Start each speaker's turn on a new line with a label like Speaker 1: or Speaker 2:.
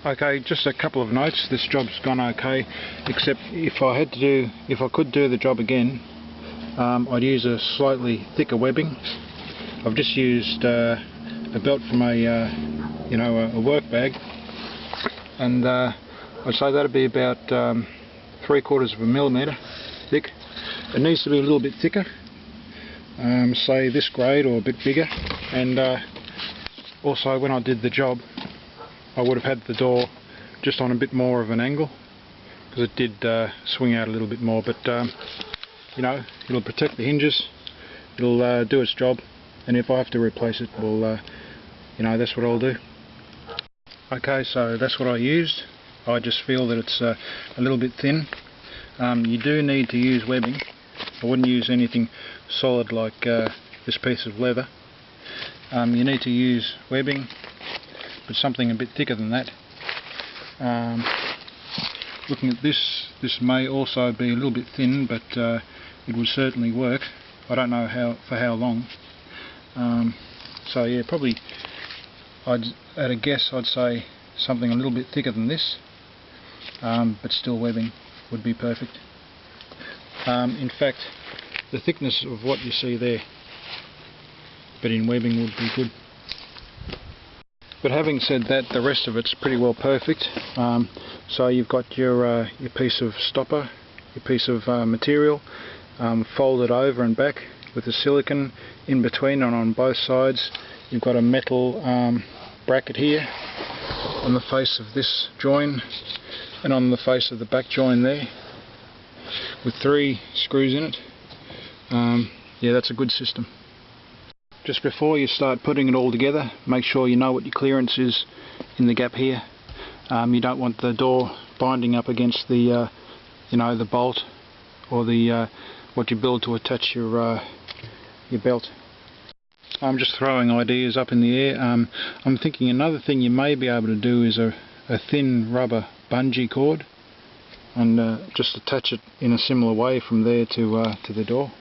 Speaker 1: Okay, just a couple of notes. This job's gone okay, except if I could do the job again, I'd use a slightly thicker webbing. I've just used a belt from a work bag, and I'd say that'd be about 3/4 of a millimetre thick. It needs to be a little bit thicker, say this grade or a bit bigger, and also when I did the job I would have had the door just on a bit more of an angle, because it did swing out a little bit more, but it'll protect the hinges, it'll do its job, and if I have to replace it, well, that's what I'll do. Okay, so that's what I used. I just feel that it's a little bit thin. You do need to use webbing. I wouldn't use anything solid like this piece of leather. You need to use webbing, but something a bit thicker than that. Looking at this may also be a little bit thin, but it would certainly work. I don't know for how long. So yeah, probably at a guess I'd say something a little bit thicker than this, but still webbing would be perfect. In fact, the thickness of what you see there, but in webbing would be good. But having said that, the rest of it's pretty well perfect. So you've got your piece of stopper, your piece of material, folded over and back with the silicone in between and on both sides. You've got a metal bracket here on the face of this join and on the face of the back join there, with 3 screws in it. Yeah, that's a good system. Just before you start putting it all together, make sure you know what your clearance is in the gap here. You don't want the door binding up against the the bolt or the what you build to attach your belt. I'm just throwing ideas up in the air. I'm thinking another thing you may be able to do is a thin rubber bungee cord, and just attach it in a similar way from there to the door.